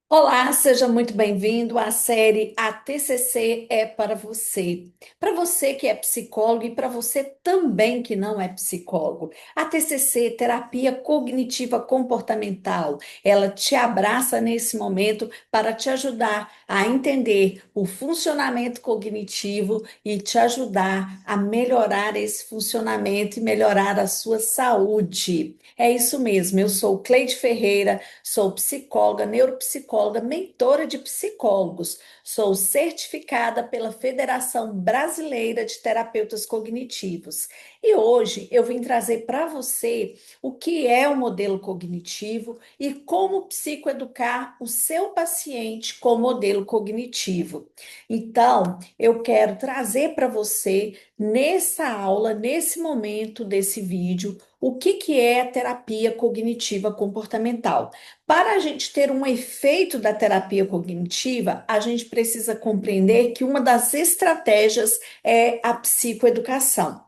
Olá, seja muito bem-vindo à série A TCC é para você. Para você que é psicólogo e para você também que não é psicólogo. A TCC, Terapia Cognitiva Comportamental, ela te abraça nesse momento para te ajudar a entender o funcionamento cognitivo e te ajudar a melhorar esse funcionamento e melhorar a sua saúde. É isso mesmo, eu sou Cleide Ferreira. Sou psicóloga, neuropsicóloga, mentora de psicólogos. Sou certificada pela Federação Brasileira de Terapeutas Cognitivos. E hoje eu vim trazer para você o que é o modelo cognitivo e como psicoeducar o seu paciente com o modelo cognitivo. Então, eu quero trazer para você nessa aula, nesse momento desse vídeo, o que é a terapia cognitiva comportamental. Para a gente ter um efeito da terapia cognitiva, a gente precisa compreender que uma das estratégias é a psicoeducação.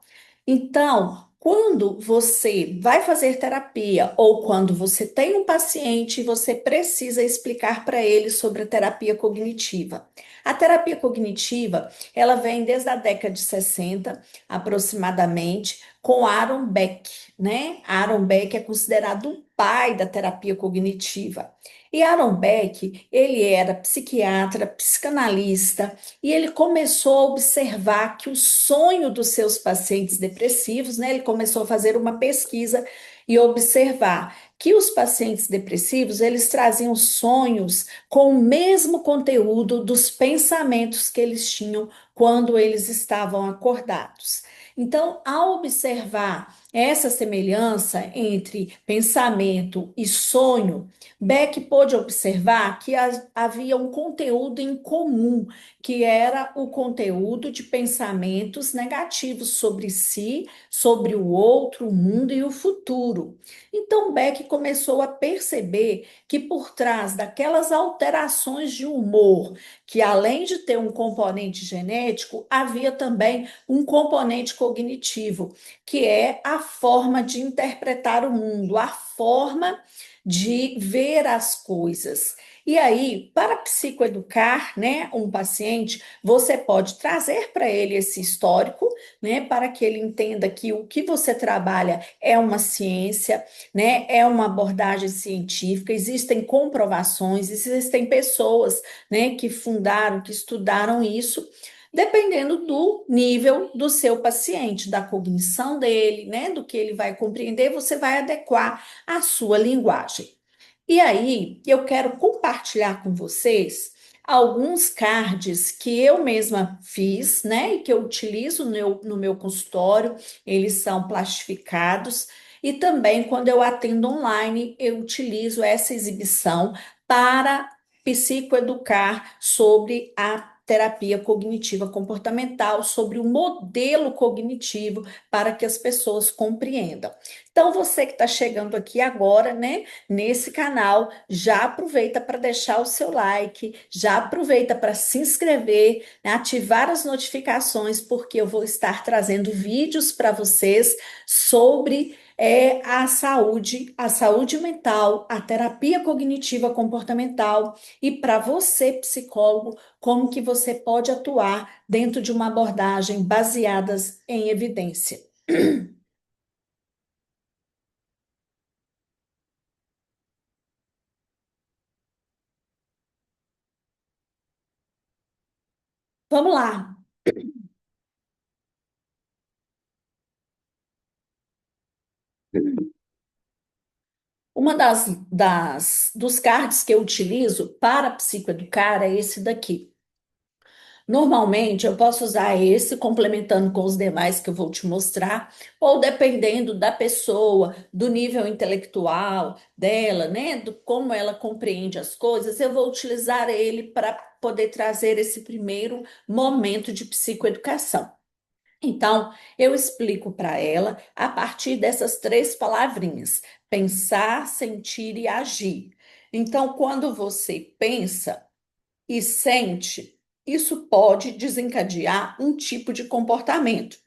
Então, quando você vai fazer terapia ou quando você tem um paciente, você precisa explicar para ele sobre a terapia cognitiva. A terapia cognitiva, ela vem desde a década de 60, aproximadamente, com Aaron Beck, né? Aaron Beck é considerado o pai da terapia cognitiva. E Aaron Beck, ele era psiquiatra, psicanalista, e ele começou a observar que o sonho dos seus pacientes depressivos, né? Ele começou a fazer uma pesquisa e observar que os pacientes depressivos, eles traziam sonhos com o mesmo conteúdo dos pensamentos que eles tinham quando eles estavam acordados. Então, ao observar essa semelhança entre pensamento e sonho, Beck pôde observar que havia um conteúdo em comum, que era o conteúdo de pensamentos negativos sobre si, sobre o outro, o mundo e o futuro. Então, Beck começou a perceber que por trás daquelas alterações de humor, que além de ter um componente genético, havia também um componente cognitivo, que é a forma de interpretar o mundo, a forma de ver as coisas. E aí, para psicoeducar, né, um paciente, você pode trazer para ele esse histórico, né, para que ele entenda que o que você trabalha é uma ciência, né, é uma abordagem científica, existem comprovações, existem pessoas, né, que fundaram, que estudaram isso. Dependendo do nível do seu paciente, da cognição dele, né, do que ele vai compreender, você vai adequar a sua linguagem. E aí, eu quero compartilhar com vocês alguns cards que eu mesma fiz, né, e que eu utilizo no meu consultório, eles são plastificados, e também quando eu atendo online, eu utilizo essa exibição para psicoeducar sobre a terapia cognitiva comportamental, sobre o modelo cognitivo, para que as pessoas compreendam. Então, você que está chegando aqui agora, né? Nesse canal, já aproveita para deixar o seu like, já aproveita para se inscrever, né, ativar as notificações, porque eu vou estar trazendo vídeos para vocês sobre a saúde mental, a terapia cognitiva comportamental e para você, psicólogo, como que você pode atuar dentro de uma abordagem baseadas em evidência. Vamos lá. Uma dos cards que eu utilizo para psicoeducar é esse daqui. Normalmente eu posso usar esse complementando com os demais que eu vou te mostrar, ou dependendo da pessoa, do nível intelectual dela, né, do como ela compreende as coisas, eu vou utilizar ele para poder trazer esse primeiro momento de psicoeducação. Então, eu explico para ela a partir dessas três palavrinhas: pensar, sentir e agir. Então, quando você pensa e sente, isso pode desencadear um tipo de comportamento.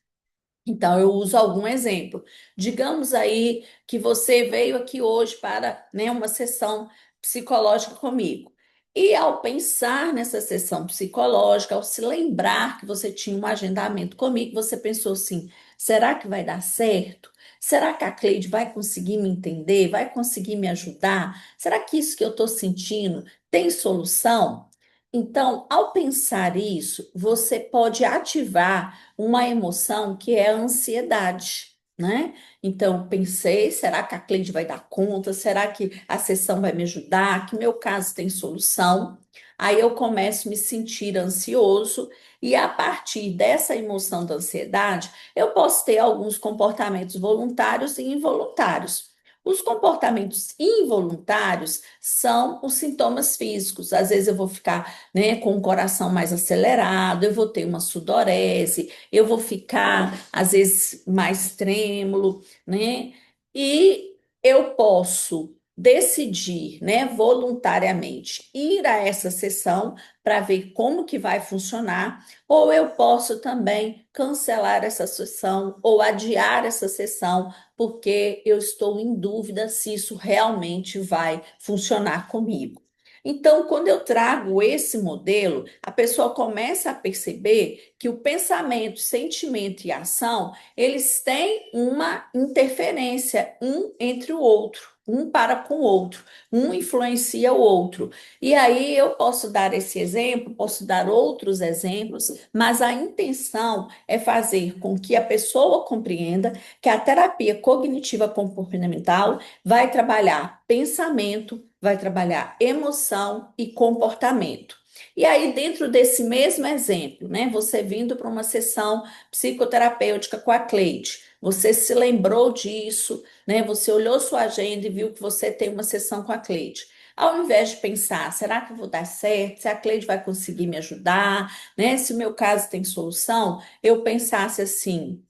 Então, eu uso algum exemplo. Digamos aí que você veio aqui hoje para, né, uma sessão psicológica comigo. E ao pensar nessa sessão psicológica, ao se lembrar que você tinha um agendamento comigo, você pensou assim: será que vai dar certo? Será que a Cleide vai conseguir me entender? Vai conseguir me ajudar? Será que isso que eu estou sentindo tem solução? Então, ao pensar isso, você pode ativar uma emoção que é a ansiedade, né? Então, pensei, será que a Cleide vai dar conta? Será que a sessão vai me ajudar? Que meu caso tem solução? Aí eu começo a me sentir ansioso e a partir dessa emoção da ansiedade, eu posso ter alguns comportamentos voluntários e involuntários. Os comportamentos involuntários são os sintomas físicos. Às vezes eu vou ficar, né, com o coração mais acelerado, eu vou ter uma sudorese, eu vou ficar, às vezes, mais trêmulo, né? E eu posso decidir, né, voluntariamente ir a essa sessão para ver como que vai funcionar, ou eu posso também cancelar essa sessão ou adiar essa sessão, porque eu estou em dúvida se isso realmente vai funcionar comigo. Então, quando eu trago esse modelo, a pessoa começa a perceber que o pensamento, sentimento e ação eles têm uma interferência um entre o outro, um para com o outro, um influencia o outro. E aí eu posso dar esse exemplo, posso dar outros exemplos, mas a intenção é fazer com que a pessoa compreenda que a terapia cognitiva comportamental vai trabalhar pensamento, vai trabalhar emoção e comportamento. E aí, dentro desse mesmo exemplo, né, você vindo para uma sessão psicoterapêutica com a Cleide. Você se lembrou disso, né? Você olhou sua agenda e viu que você tem uma sessão com a Cleide. Ao invés de pensar, será que eu vou dar certo? Se a Cleide vai conseguir me ajudar, né? Se o meu caso tem solução, eu pensasse assim: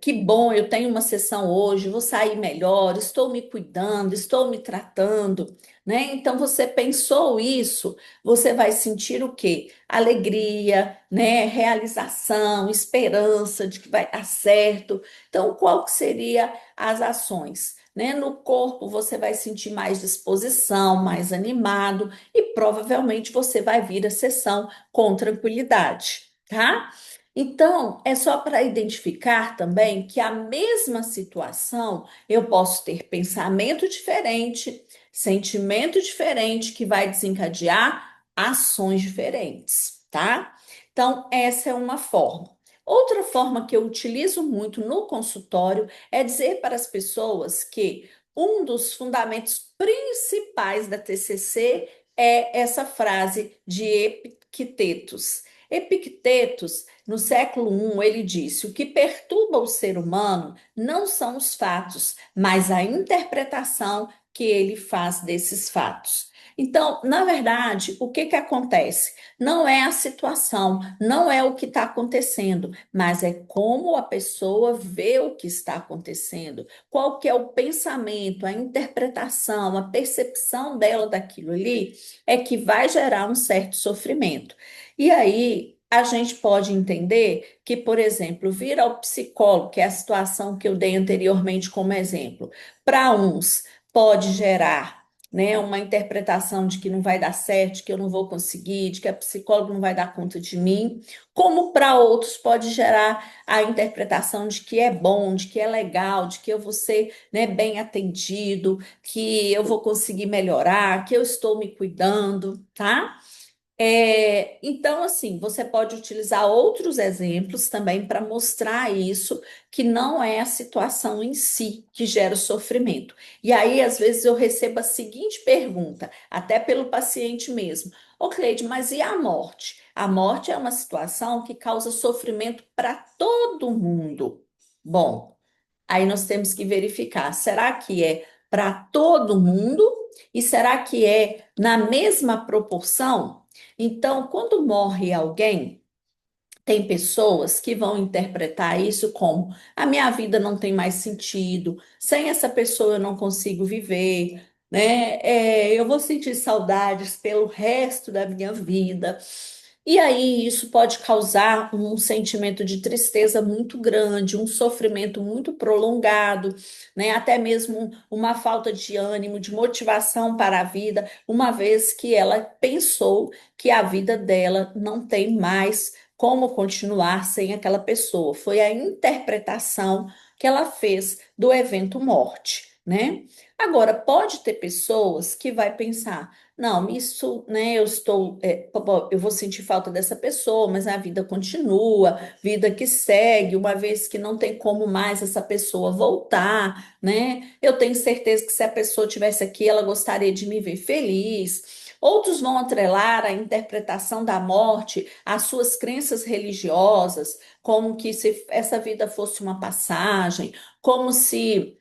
que bom, eu tenho uma sessão hoje, vou sair melhor, estou me cuidando, estou me tratando, né? Então você pensou isso, você vai sentir o quê? Alegria, né? Realização, esperança de que vai dar certo. Então, qual que seria as ações? Né? No corpo você vai sentir mais disposição, mais animado e provavelmente você vai vir a sessão com tranquilidade, tá? Então, é só para identificar também que a mesma situação eu posso ter pensamento diferente, sentimento diferente, que vai desencadear ações diferentes, tá? Então, essa é uma forma. Outra forma que eu utilizo muito no consultório é dizer para as pessoas que um dos fundamentos principais da TCC é essa frase de Epictetus. Epictetus no século I, ele disse: o que perturba o ser humano não são os fatos, mas a interpretação que ele faz desses fatos. Então, na verdade, o que que acontece? Não é a situação, não é o que está acontecendo, mas é como a pessoa vê o que está acontecendo, qual que é o pensamento, a interpretação, a percepção dela daquilo ali, é que vai gerar um certo sofrimento. E aí, a gente pode entender que, por exemplo, vir ao psicólogo, que é a situação que eu dei anteriormente como exemplo, para uns pode gerar, né, uma interpretação de que não vai dar certo, de que eu não vou conseguir, de que a psicóloga não vai dar conta de mim, como para outros pode gerar a interpretação de que é bom, de que é legal, de que eu vou ser, né, bem atendido, que eu vou conseguir melhorar, que eu estou me cuidando, tá? Então, assim, você pode utilizar outros exemplos também para mostrar isso, que não é a situação em si que gera o sofrimento. E aí, às vezes, eu recebo a seguinte pergunta, até pelo paciente mesmo: Ô, Cleide, mas e a morte? A morte é uma situação que causa sofrimento para todo mundo. Bom, aí nós temos que verificar: será que é para todo mundo? E será que é na mesma proporção? Então, quando morre alguém, tem pessoas que vão interpretar isso como: a minha vida não tem mais sentido, sem essa pessoa eu não consigo viver, né? Eu vou sentir saudades pelo resto da minha vida. E aí isso pode causar um sentimento de tristeza muito grande, um sofrimento muito prolongado, né? Até mesmo uma falta de ânimo, de motivação para a vida, uma vez que ela pensou que a vida dela não tem mais como continuar sem aquela pessoa. Foi a interpretação que ela fez do evento morte, né? Agora, pode ter pessoas que vai pensar, não, isso, né, eu vou sentir falta dessa pessoa, mas a vida continua, vida que segue, uma vez que não tem como mais essa pessoa voltar, né? Eu tenho certeza que se a pessoa tivesse aqui, ela gostaria de me ver feliz. Outros vão atrelar a interpretação da morte às suas crenças religiosas, como que se essa vida fosse uma passagem, como se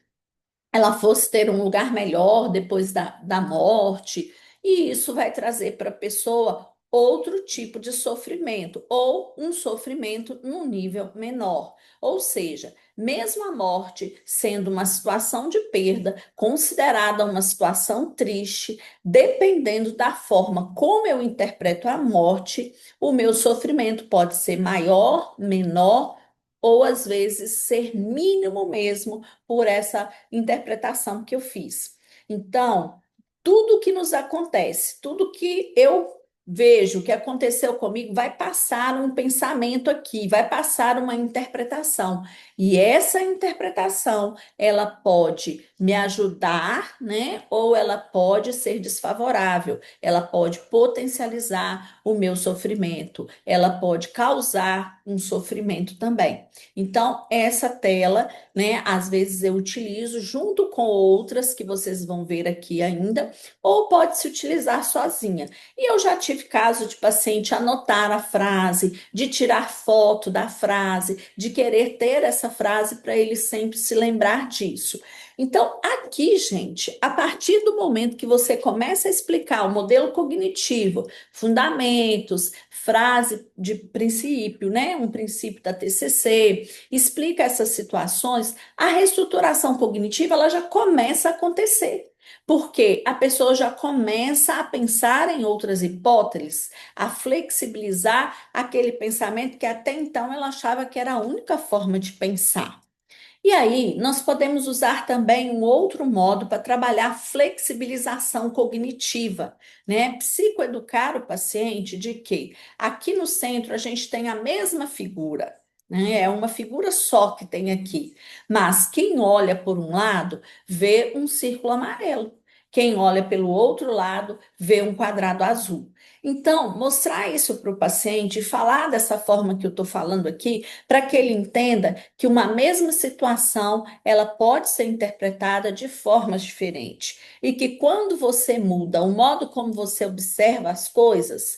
ela fosse ter um lugar melhor depois da morte, e isso vai trazer para a pessoa outro tipo de sofrimento, ou um sofrimento num nível menor. Ou seja, mesmo a morte sendo uma situação de perda, considerada uma situação triste, dependendo da forma como eu interpreto a morte, o meu sofrimento pode ser maior, menor, ou às vezes ser mínimo mesmo por essa interpretação que eu fiz. Então, tudo que nos acontece, tudo que eu vejo que aconteceu comigo, vai passar um pensamento aqui, vai passar uma interpretação. E essa interpretação, ela pode me ajudar, né? Ou ela pode ser desfavorável. Ela pode potencializar o meu sofrimento. Ela pode causar um sofrimento também. Então, essa tela, né? Às vezes eu utilizo junto com outras que vocês vão ver aqui ainda, ou pode se utilizar sozinha. E eu já tive caso de paciente anotar a frase, de tirar foto da frase, de querer ter essa frase para ele sempre se lembrar disso. Então, aqui, gente, a partir do momento que você começa a explicar o modelo cognitivo, fundamentos, frase de princípio, né? Um princípio da TCC, explica essas situações, a reestruturação cognitiva ela já começa a acontecer. Porque a pessoa já começa a pensar em outras hipóteses, a flexibilizar aquele pensamento que até então ela achava que era a única forma de pensar. E aí, nós podemos usar também um outro modo para trabalhar a flexibilização cognitiva, né? Psicoeducar o paciente de que aqui no centro a gente tem a mesma figura, né? É uma figura só que tem aqui, mas quem olha por um lado vê um círculo amarelo. Quem olha pelo outro lado vê um quadrado azul. Então, mostrar isso para o paciente e falar dessa forma que eu estou falando aqui, para que ele entenda que uma mesma situação ela pode ser interpretada de formas diferentes e que quando você muda o modo como você observa as coisas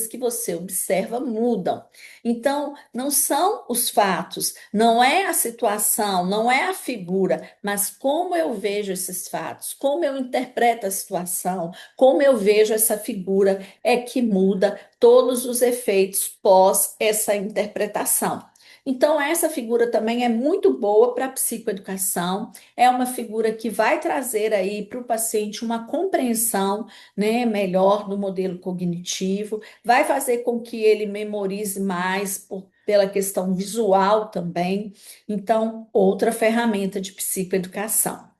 que você observa mudam. Então, não são os fatos, não é a situação, não é a figura, mas como eu vejo esses fatos, como eu interpreto a situação, como eu vejo essa figura é que muda todos os efeitos pós essa interpretação. Então, essa figura também é muito boa para a psicoeducação, é uma figura que vai trazer aí para o paciente uma compreensão, né, melhor do modelo cognitivo, vai fazer com que ele memorize mais pela questão visual também. Então, outra ferramenta de psicoeducação.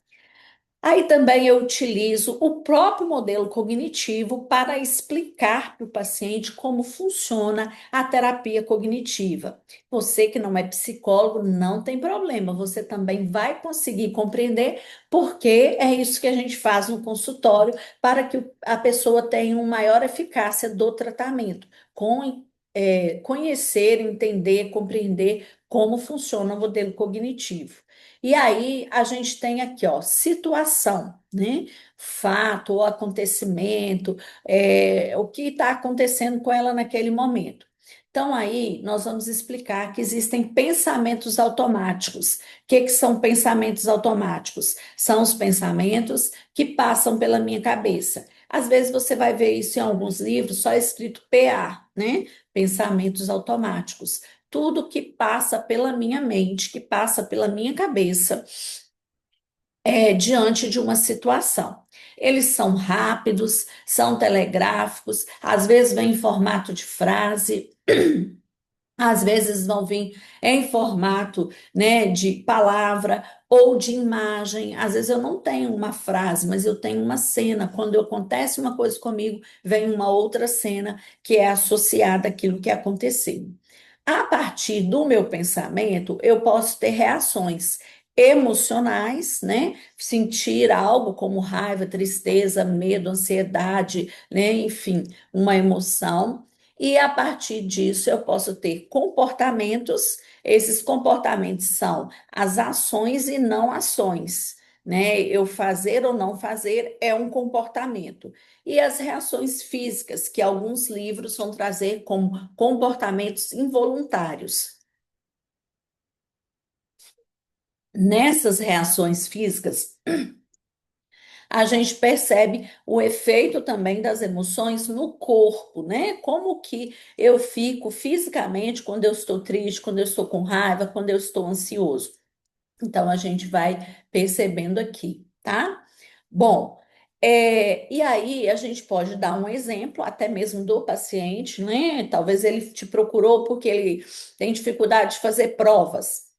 Aí também eu utilizo o próprio modelo cognitivo para explicar para o paciente como funciona a terapia cognitiva. Você que não é psicólogo, não tem problema, você também vai conseguir compreender, porque é isso que a gente faz no consultório para que a pessoa tenha uma maior eficácia do tratamento, conhecer, entender, compreender como funciona o modelo cognitivo. E aí a gente tem aqui, ó, situação, né? Fato ou acontecimento, o que está acontecendo com ela naquele momento. Então, aí nós vamos explicar que existem pensamentos automáticos. O que são pensamentos automáticos? São os pensamentos que passam pela minha cabeça. Às vezes você vai ver isso em alguns livros, só escrito PA, né? Pensamentos automáticos. Tudo que passa pela minha mente, que passa pela minha cabeça, diante de uma situação. Eles são rápidos, são telegráficos, às vezes vem em formato de frase, às vezes vão vir em formato, né, de palavra ou de imagem. Às vezes eu não tenho uma frase, mas eu tenho uma cena. Quando acontece uma coisa comigo, vem uma outra cena que é associada àquilo que aconteceu. A partir do meu pensamento, eu posso ter reações emocionais, né? Sentir algo como raiva, tristeza, medo, ansiedade, né? Enfim, uma emoção. E a partir disso, eu posso ter comportamentos. Esses comportamentos são as ações e não ações, né? Eu fazer ou não fazer é um comportamento. E as reações físicas, que alguns livros vão trazer como comportamentos involuntários. Nessas reações físicas, a gente percebe o efeito também das emoções no corpo, né? Como que eu fico fisicamente quando eu estou triste, quando eu estou com raiva, quando eu estou ansioso. Então, a gente vai percebendo aqui, tá? Bom, e aí a gente pode dar um exemplo, até mesmo do paciente, né? Talvez ele te procurou porque ele tem dificuldade de fazer provas.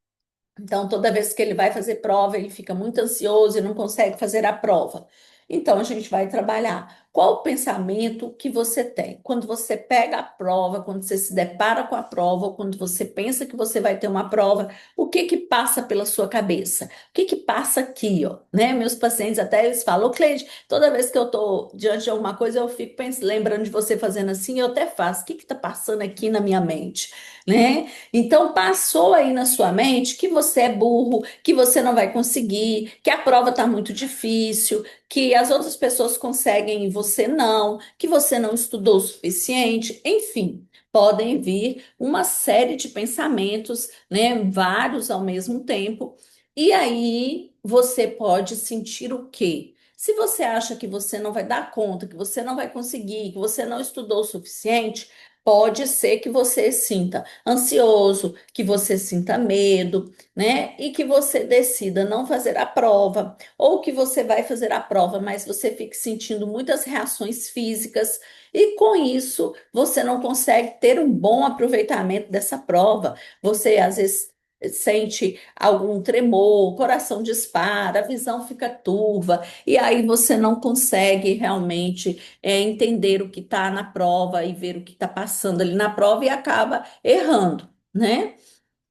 Então, toda vez que ele vai fazer prova, ele fica muito ansioso e não consegue fazer a prova. Então, a gente vai trabalhar. Qual o pensamento que você tem? Quando você pega a prova, quando você se depara com a prova, ou quando você pensa que você vai ter uma prova, o que que passa pela sua cabeça? O que que passa aqui, ó? Né? Meus pacientes até eles falam, ô Cleide, toda vez que eu estou diante de alguma coisa, eu fico lembrando de você fazendo assim, eu até faço. O que que está passando aqui na minha mente? Né? Então, passou aí na sua mente que você é burro, que você não vai conseguir, que a prova está muito difícil, que as outras pessoas conseguem e você não, que você não estudou o suficiente, enfim. Podem vir uma série de pensamentos, né? Vários ao mesmo tempo. E aí você pode sentir o quê? Se você acha que você não vai dar conta, que você não vai conseguir, que você não estudou o suficiente, pode ser que você sinta ansioso, que você sinta medo, né? E que você decida não fazer a prova, ou que você vai fazer a prova, mas você fique sentindo muitas reações físicas, e com isso você não consegue ter um bom aproveitamento dessa prova. Você às vezes sente algum tremor, o coração dispara, a visão fica turva, e aí você não consegue realmente entender o que está na prova e ver o que está passando ali na prova e acaba errando, né?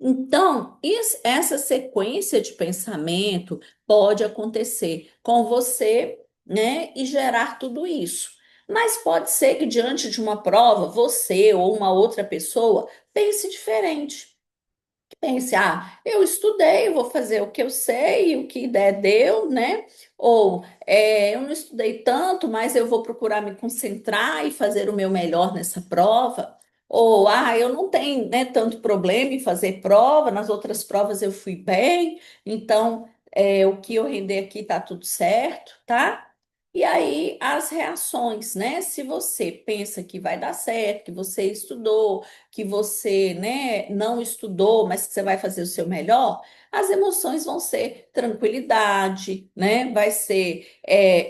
Então, essa sequência de pensamento pode acontecer com você, né, e gerar tudo isso. Mas pode ser que diante de uma prova, você ou uma outra pessoa pense diferente. Pense, eu estudei, eu vou fazer o que eu sei, o que der, deu, né? Ou eu não estudei tanto, mas eu vou procurar me concentrar e fazer o meu melhor nessa prova. Ou, eu não tenho, né, tanto problema em fazer prova, nas outras provas eu fui bem, então o que eu render aqui tá tudo certo, tá? E aí as reações, né? Se você pensa que vai dar certo, que você estudou, que você, né, não estudou, mas que você vai fazer o seu melhor, as emoções vão ser tranquilidade, né? Vai ser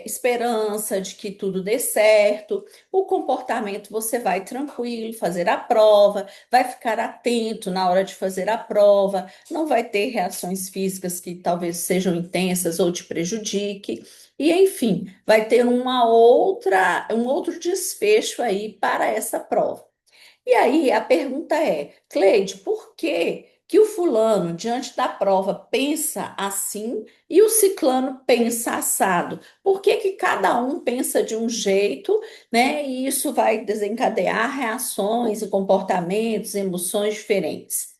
esperança de que tudo dê certo. O comportamento você vai tranquilo, fazer a prova, vai ficar atento na hora de fazer a prova, não vai ter reações físicas que talvez sejam intensas ou te prejudique. E, enfim, vai ter um outro desfecho aí para essa prova. E aí a pergunta é, Cleide, por que que o fulano, diante da prova, pensa assim e o ciclano pensa assado? Por que que cada um pensa de um jeito, né? E isso vai desencadear reações e comportamentos, emoções diferentes.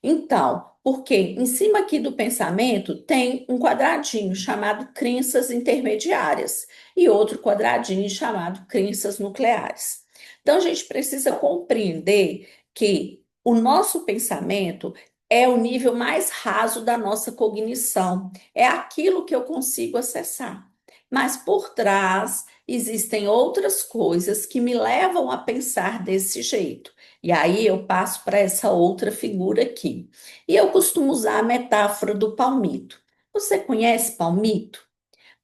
Então, porque em cima aqui do pensamento tem um quadradinho chamado crenças intermediárias e outro quadradinho chamado crenças nucleares. Então, a gente precisa compreender que o nosso pensamento é o nível mais raso da nossa cognição, é aquilo que eu consigo acessar. Mas por trás existem outras coisas que me levam a pensar desse jeito. E aí eu passo para essa outra figura aqui. E eu costumo usar a metáfora do palmito. Você conhece palmito?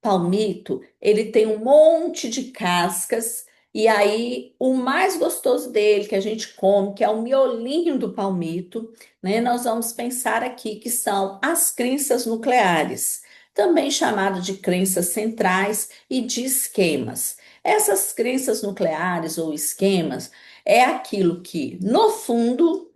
Palmito, ele tem um monte de cascas, e aí o mais gostoso dele, que a gente come, que é o miolinho do palmito, né? Nós vamos pensar aqui que são as crenças nucleares, também chamado de crenças centrais e de esquemas. Essas crenças nucleares ou esquemas é aquilo que, no fundo,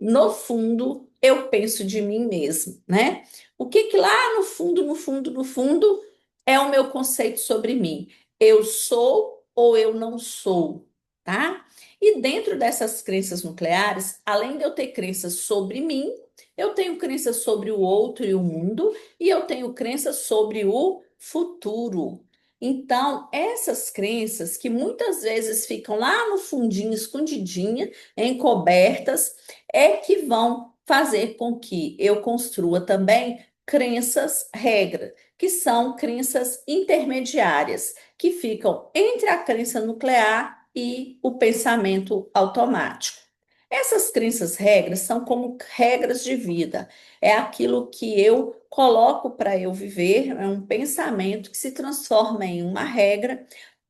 eu penso de mim mesmo, né? O que que lá no fundo, no fundo, é o meu conceito sobre mim. Eu sou ou eu não sou, tá? E dentro dessas crenças nucleares, além de eu ter crenças sobre mim, eu tenho crenças sobre o outro e o mundo, e eu tenho crenças sobre o futuro. Então, essas crenças que muitas vezes ficam lá no fundinho, escondidinha, encobertas, é que vão fazer com que eu construa também crenças, regras que são crenças intermediárias, que ficam entre a crença nuclear e o pensamento automático. Essas crenças, regras, são como regras de vida. É aquilo que eu coloco para eu viver, é um pensamento que se transforma em uma regra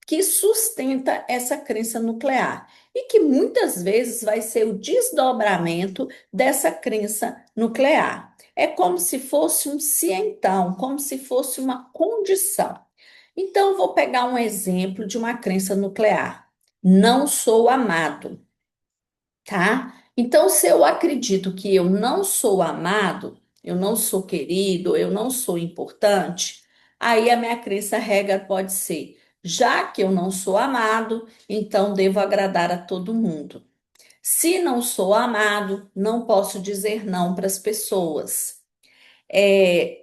que sustenta essa crença nuclear e que muitas vezes vai ser o desdobramento dessa crença nuclear. É como se fosse um se então, como se fosse uma condição. Então, eu vou pegar um exemplo de uma crença nuclear. Não sou amado, tá? Então, se eu acredito que eu não sou amado, eu não sou querido, eu não sou importante, aí a minha crença regra pode ser: já que eu não sou amado, então devo agradar a todo mundo. Se não sou amado, não posso dizer não para as pessoas. É,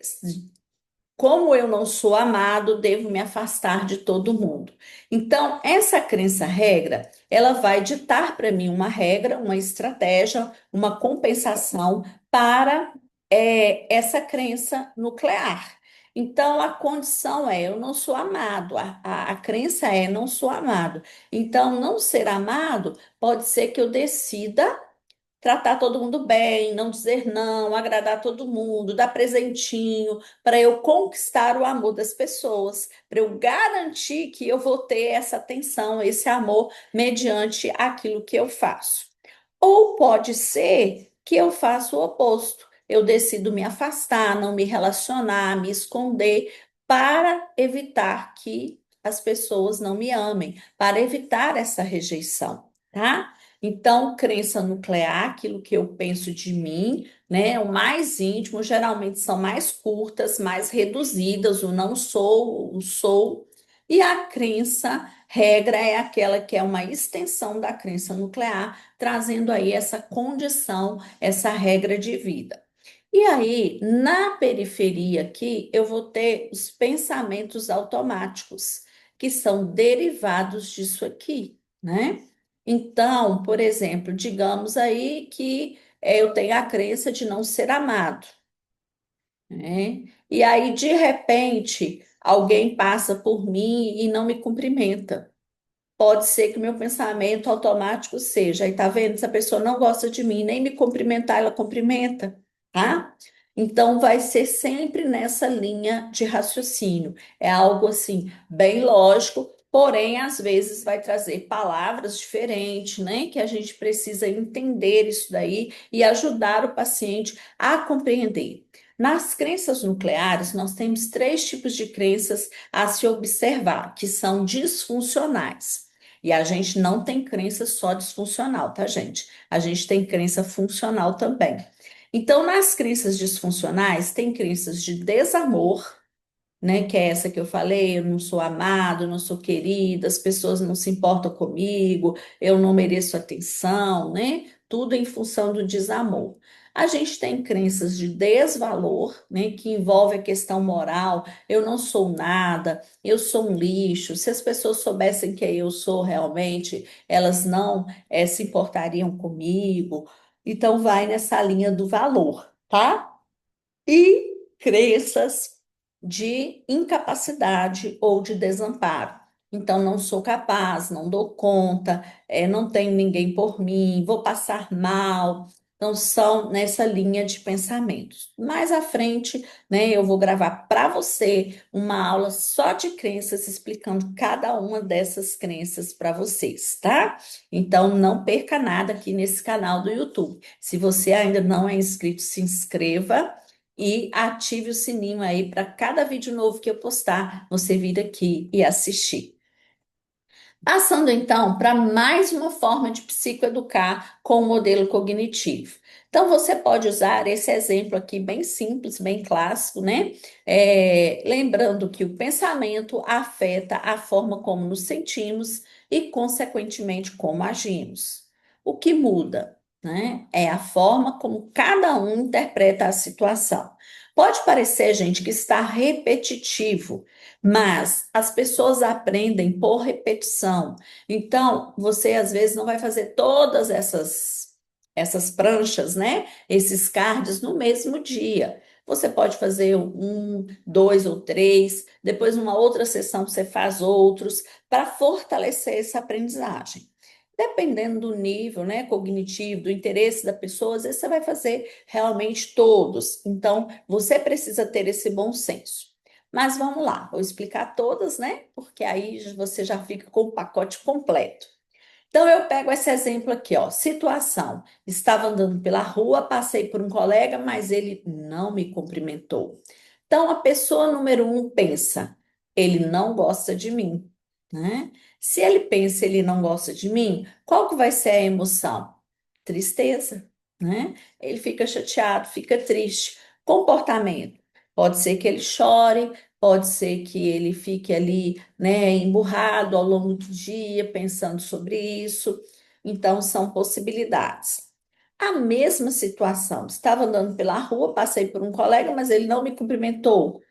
como eu não sou amado, devo me afastar de todo mundo. Então, essa crença-regra, ela vai ditar para mim uma regra, uma estratégia, uma compensação para essa crença nuclear. Então, a condição é: eu não sou amado, a crença é: não sou amado. Então, não ser amado pode ser que eu decida tratar todo mundo bem, não dizer não, agradar todo mundo, dar presentinho, para eu conquistar o amor das pessoas, para eu garantir que eu vou ter essa atenção, esse amor mediante aquilo que eu faço. Ou pode ser que eu faça o oposto. Eu decido me afastar, não me relacionar, me esconder, para evitar que as pessoas não me amem, para evitar essa rejeição, tá? Então, crença nuclear, aquilo que eu penso de mim, né? O mais íntimo, geralmente são mais curtas, mais reduzidas, o não sou, o sou. E a crença regra é aquela que é uma extensão da crença nuclear, trazendo aí essa condição, essa regra de vida. E aí, na periferia aqui, eu vou ter os pensamentos automáticos, que são derivados disso aqui, né? Então, por exemplo, digamos aí que eu tenho a crença de não ser amado, né? E aí, de repente, alguém passa por mim e não me cumprimenta. Pode ser que o meu pensamento automático seja: aí tá vendo, essa pessoa não gosta de mim, nem me cumprimentar, ela cumprimenta, tá? Então vai ser sempre nessa linha de raciocínio. É algo assim, bem lógico, porém, às vezes vai trazer palavras diferentes, né? Que a gente precisa entender isso daí e ajudar o paciente a compreender. Nas crenças nucleares, nós temos três tipos de crenças a se observar, que são disfuncionais. E a gente não tem crença só disfuncional, tá, gente? A gente tem crença funcional também. Então, nas crenças disfuncionais, tem crenças de desamor, né? Que é essa que eu falei: eu não sou amado, não sou querido, as pessoas não se importam comigo, eu não mereço atenção, né? Tudo em função do desamor. A gente tem crenças de desvalor, né? Que envolve a questão moral: eu não sou nada, eu sou um lixo. Se as pessoas soubessem quem eu sou realmente, elas não se importariam comigo. Então, vai nessa linha do valor, tá? E crenças de incapacidade ou de desamparo. Então, não sou capaz, não dou conta, não tenho ninguém por mim, vou passar mal. Então, são nessa linha de pensamentos. Mais à frente, né, eu vou gravar para você uma aula só de crenças, explicando cada uma dessas crenças para vocês, tá? Então, não perca nada aqui nesse canal do YouTube. Se você ainda não é inscrito, se inscreva e ative o sininho aí para cada vídeo novo que eu postar, você vir aqui e assistir. Passando então para mais uma forma de psicoeducar com o modelo cognitivo. Então, você pode usar esse exemplo aqui, bem simples, bem clássico, né? Lembrando que o pensamento afeta a forma como nos sentimos e, consequentemente, como agimos. O que muda, né? É a forma como cada um interpreta a situação. Pode parecer, gente, que está repetitivo, mas as pessoas aprendem por repetição. Então, você às vezes não vai fazer todas essas pranchas, né? Esses cards no mesmo dia. Você pode fazer um, dois ou três, depois numa outra sessão você faz outros para fortalecer essa aprendizagem. Dependendo do nível, né, cognitivo, do interesse da pessoa, às vezes você vai fazer realmente todos. Então, você precisa ter esse bom senso. Mas vamos lá, vou explicar todas, né? Porque aí você já fica com o pacote completo. Então eu pego esse exemplo aqui, ó. Situação: estava andando pela rua, passei por um colega, mas ele não me cumprimentou. Então a pessoa número um pensa, ele não gosta de mim, né? Se ele pensa, ele não gosta de mim, qual que vai ser a emoção? Tristeza, né? Ele fica chateado, fica triste. Comportamento: pode ser que ele chore, pode ser que ele fique ali, né, emburrado ao longo do dia, pensando sobre isso. Então, são possibilidades. A mesma situação: estava andando pela rua, passei por um colega, mas ele não me cumprimentou.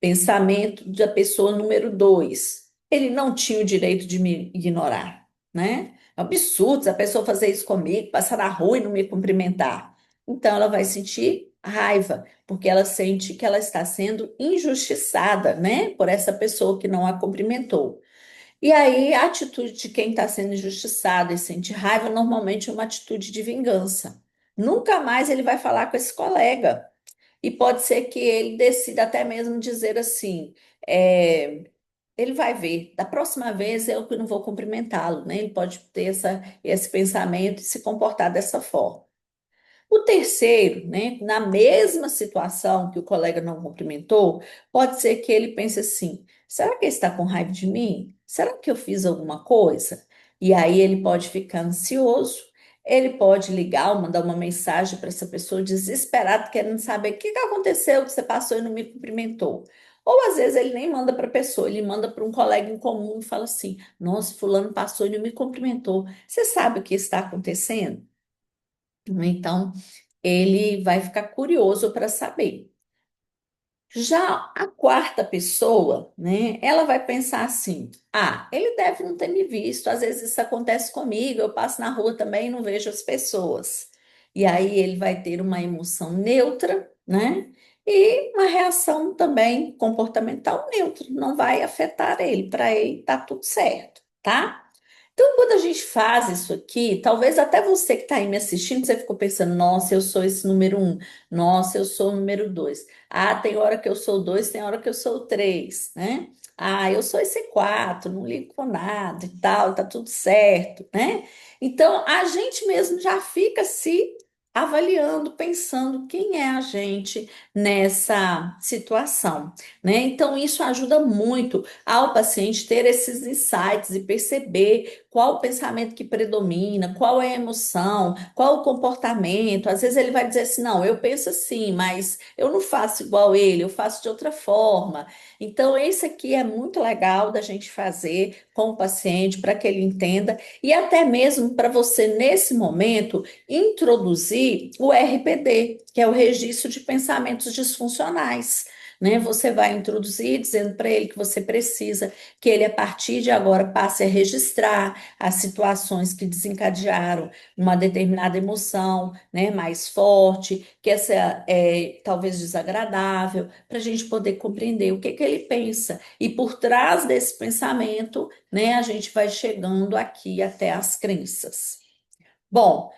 Pensamento da pessoa número dois: ele não tinha o direito de me ignorar, né? É um absurdo a pessoa fazer isso comigo, passar na rua e não me cumprimentar. Então ela vai sentir raiva, porque ela sente que ela está sendo injustiçada, né? Por essa pessoa que não a cumprimentou. E aí a atitude de quem está sendo injustiçado e sente raiva normalmente é uma atitude de vingança. Nunca mais ele vai falar com esse colega. E pode ser que ele decida até mesmo dizer assim, ele vai ver, da próxima vez eu que não vou cumprimentá-lo, né? Ele pode ter esse pensamento e se comportar dessa forma. O terceiro, né, na mesma situação que o colega não cumprimentou, pode ser que ele pense assim: será que ele está com raiva de mim? Será que eu fiz alguma coisa? E aí ele pode ficar ansioso, ele pode ligar ou mandar uma mensagem para essa pessoa desesperado, querendo saber o que que aconteceu, que você passou e não me cumprimentou. Ou às vezes ele nem manda para a pessoa, ele manda para um colega em comum e fala assim: nossa, fulano passou e não me cumprimentou. Você sabe o que está acontecendo? Então, ele vai ficar curioso para saber. Já a quarta pessoa, né, ela vai pensar assim: ah, ele deve não ter me visto, às vezes isso acontece comigo, eu passo na rua também e não vejo as pessoas. E aí ele vai ter uma emoção neutra, né, e uma reação também comportamental neutra, não vai afetar ele, para ele tá tudo certo, tá? Então, quando a gente faz isso aqui, talvez até você que está aí me assistindo, você ficou pensando: nossa, eu sou esse número um, nossa, eu sou o número dois. Ah, tem hora que eu sou o dois, tem hora que eu sou o três, né? Ah, eu sou esse quatro, não ligo com nada e tal, tá tudo certo, né? Então, a gente mesmo já fica se avaliando, pensando quem é a gente nessa situação, né? Então, isso ajuda muito ao paciente ter esses insights e perceber qual o pensamento que predomina, qual é a emoção, qual o comportamento. Às vezes ele vai dizer assim: não, eu penso assim, mas eu não faço igual ele, eu faço de outra forma. Então, esse aqui é muito legal da gente fazer com o paciente para que ele entenda e até mesmo para você, nesse momento, introduzir o RPD, que é o registro de pensamentos disfuncionais. Né? Você vai introduzir dizendo para ele que você precisa que ele, a partir de agora, passe a registrar as situações que desencadearam uma determinada emoção, né, mais forte, que essa é talvez desagradável, para a gente poder compreender o que que ele pensa. E por trás desse pensamento, né, a gente vai chegando aqui até as crenças. Bom,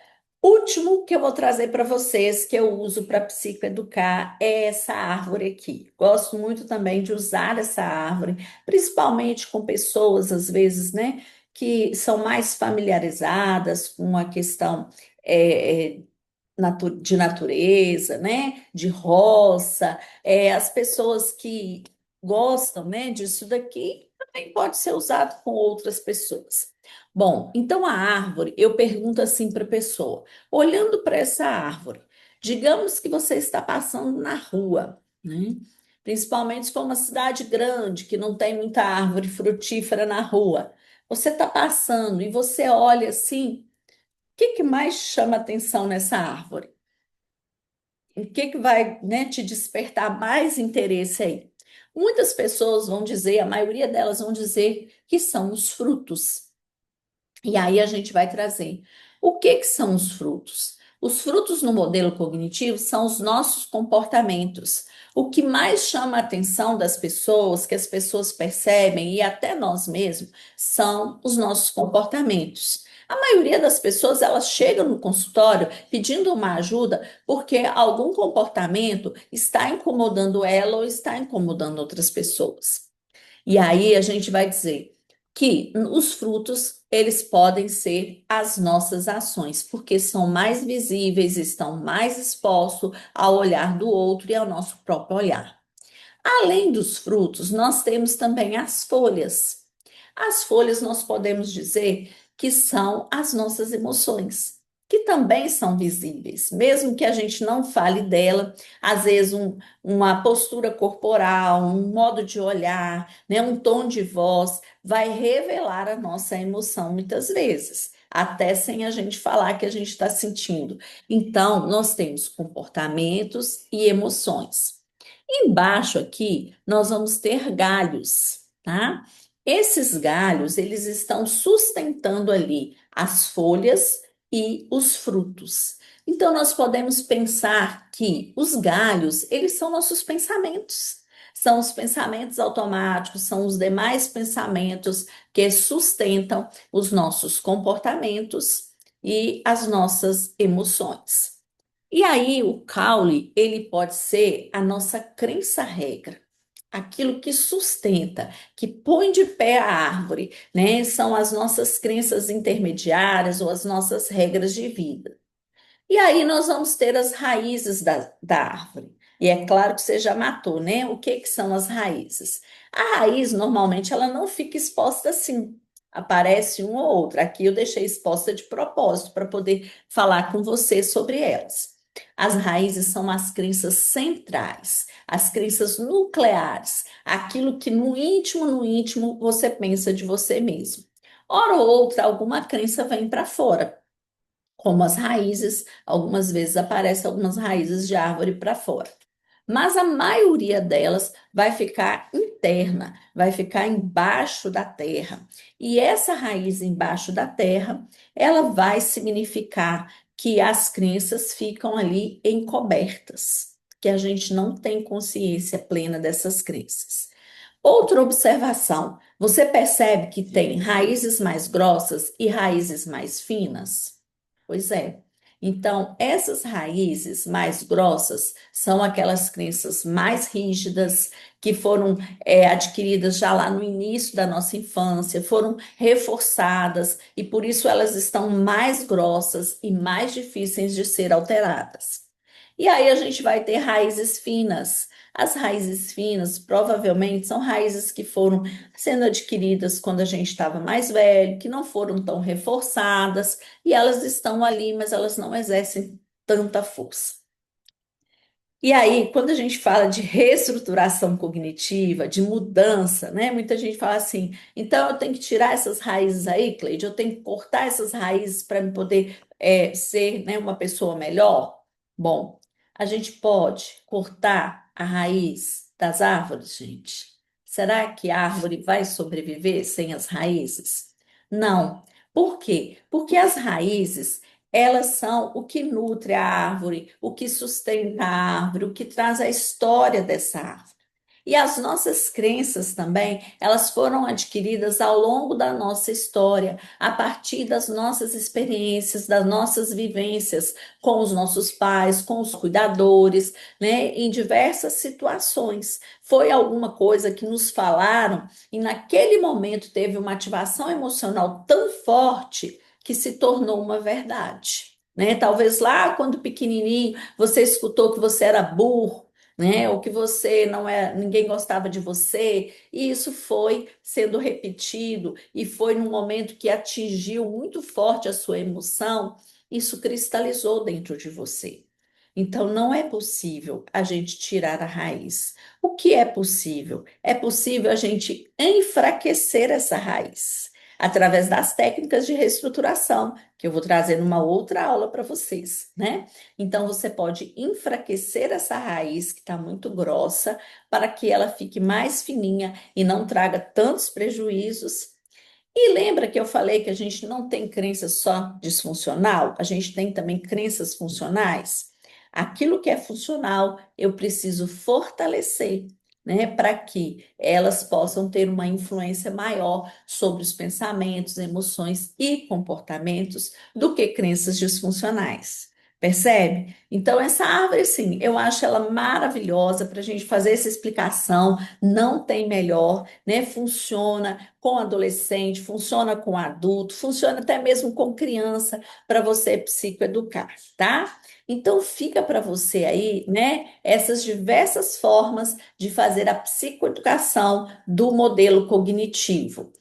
Último que eu vou trazer para vocês, que eu uso para psicoeducar, é essa árvore aqui. Gosto muito também de usar essa árvore, principalmente com pessoas, às vezes, né, que são mais familiarizadas com a questão de natureza, né? De roça, as pessoas que gostam, né, disso daqui, também pode ser usado com outras pessoas. Bom, então a árvore, eu pergunto assim para a pessoa, olhando para essa árvore, digamos que você está passando na rua, né? Principalmente se for uma cidade grande, que não tem muita árvore frutífera na rua. Você está passando e você olha assim, o que que mais chama atenção nessa árvore? O que que vai, né, te despertar mais interesse aí? Muitas pessoas vão dizer, a maioria delas vão dizer que são os frutos. E aí a gente vai trazer. O que que são os frutos? Os frutos no modelo cognitivo são os nossos comportamentos. O que mais chama a atenção das pessoas, que as pessoas percebem e até nós mesmos, são os nossos comportamentos. A maioria das pessoas, elas chegam no consultório pedindo uma ajuda porque algum comportamento está incomodando ela ou está incomodando outras pessoas. E aí a gente vai dizer que os frutos, eles podem ser as nossas ações, porque são mais visíveis, estão mais expostos ao olhar do outro e ao nosso próprio olhar. Além dos frutos, nós temos também as folhas. As folhas nós podemos dizer que são as nossas emoções, que também são visíveis, mesmo que a gente não fale dela, às vezes uma postura corporal, um modo de olhar, né, um tom de voz vai revelar a nossa emoção muitas vezes. Até sem a gente falar que a gente está sentindo. Então, nós temos comportamentos e emoções. Embaixo aqui, nós vamos ter galhos, tá? Esses galhos, eles estão sustentando ali as folhas e os frutos. Então, nós podemos pensar que os galhos, eles são nossos pensamentos. São os pensamentos automáticos, são os demais pensamentos que sustentam os nossos comportamentos e as nossas emoções. E aí, o caule, ele pode ser a nossa crença-regra, aquilo que sustenta, que põe de pé a árvore, né? São as nossas crenças intermediárias ou as nossas regras de vida. E aí nós vamos ter as raízes da árvore. E é claro que você já matou, né? O que que são as raízes? A raiz, normalmente, ela não fica exposta assim. Aparece um ou outro. Aqui eu deixei exposta de propósito para poder falar com você sobre elas. As raízes são as crenças centrais, as crenças nucleares, aquilo que no íntimo, você pensa de você mesmo. Hora ou outra, alguma crença vem para fora como as raízes, algumas vezes aparecem algumas raízes de árvore para fora. Mas a maioria delas vai ficar interna, vai ficar embaixo da terra. E essa raiz embaixo da terra, ela vai significar que as crenças ficam ali encobertas, que a gente não tem consciência plena dessas crenças. Outra observação, você percebe que tem raízes mais grossas e raízes mais finas? Pois é. Então, essas raízes mais grossas são aquelas crenças mais rígidas que foram adquiridas já lá no início da nossa infância, foram reforçadas e por isso elas estão mais grossas e mais difíceis de ser alteradas. E aí a gente vai ter raízes finas. As raízes finas provavelmente são raízes que foram sendo adquiridas quando a gente estava mais velho, que não foram tão reforçadas, e elas estão ali, mas elas não exercem tanta força. E aí, quando a gente fala de reestruturação cognitiva, de mudança, né? Muita gente fala assim, então eu tenho que tirar essas raízes aí, Cleide, eu tenho que cortar essas raízes para me poder ser, né, uma pessoa melhor. Bom, a gente pode cortar a raiz das árvores, gente. Será que a árvore vai sobreviver sem as raízes? Não. Por quê? Porque as raízes elas são o que nutre a árvore, o que sustenta a árvore, o que traz a história dessa árvore. E as nossas crenças também, elas foram adquiridas ao longo da nossa história, a partir das nossas experiências, das nossas vivências com os nossos pais, com os cuidadores, né, em diversas situações. Foi alguma coisa que nos falaram e naquele momento teve uma ativação emocional tão forte que se tornou uma verdade. Né? Talvez lá quando pequenininho você escutou que você era burro, né? Ou que você não é, ninguém gostava de você, e isso foi sendo repetido e foi num momento que atingiu muito forte a sua emoção, isso cristalizou dentro de você. Então, não é possível a gente tirar a raiz. O que é possível? É possível a gente enfraquecer essa raiz através das técnicas de reestruturação, que eu vou trazer numa outra aula para vocês, né? Então, você pode enfraquecer essa raiz que está muito grossa para que ela fique mais fininha e não traga tantos prejuízos. E lembra que eu falei que a gente não tem crença só disfuncional, a gente tem também crenças funcionais? Aquilo que é funcional, eu preciso fortalecer, né, para que elas possam ter uma influência maior sobre os pensamentos, emoções e comportamentos do que crenças disfuncionais. Percebe? Então, essa árvore, sim, eu acho ela maravilhosa para a gente fazer essa explicação. Não tem melhor, né? Funciona com adolescente, funciona com adulto, funciona até mesmo com criança para você psicoeducar, tá? Então fica para você aí, né, essas diversas formas de fazer a psicoeducação do modelo cognitivo.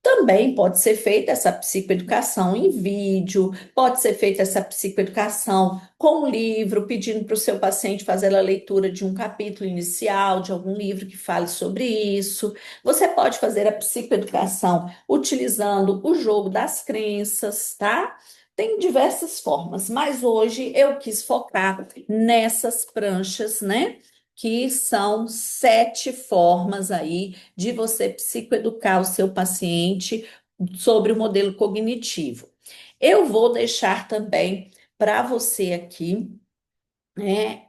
Também pode ser feita essa psicoeducação em vídeo, pode ser feita essa psicoeducação com um livro, pedindo para o seu paciente fazer a leitura de um capítulo inicial, de algum livro que fale sobre isso. Você pode fazer a psicoeducação utilizando o jogo das crenças, tá? Tem diversas formas, mas hoje eu quis focar nessas pranchas, né? Que são 7 formas aí de você psicoeducar o seu paciente sobre o modelo cognitivo. Eu vou deixar também para você aqui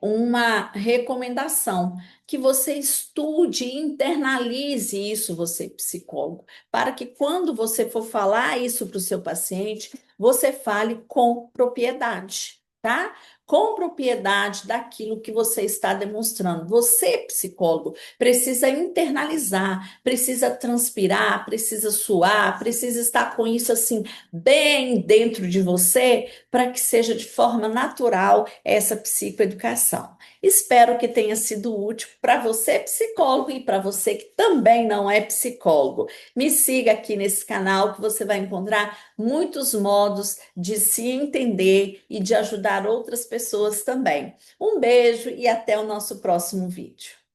uma recomendação que você estude e internalize isso, você psicólogo, para que quando você for falar isso para o seu paciente, você fale com propriedade, tá? Com propriedade daquilo que você está demonstrando. Você, psicólogo, precisa internalizar, precisa transpirar, precisa suar, precisa estar com isso assim bem dentro de você para que seja de forma natural essa psicoeducação. Espero que tenha sido útil para você, psicólogo, e para você que também não é psicólogo. Me siga aqui nesse canal que você vai encontrar muitos modos de se entender e de ajudar outras pessoas também. Um beijo e até o nosso próximo vídeo.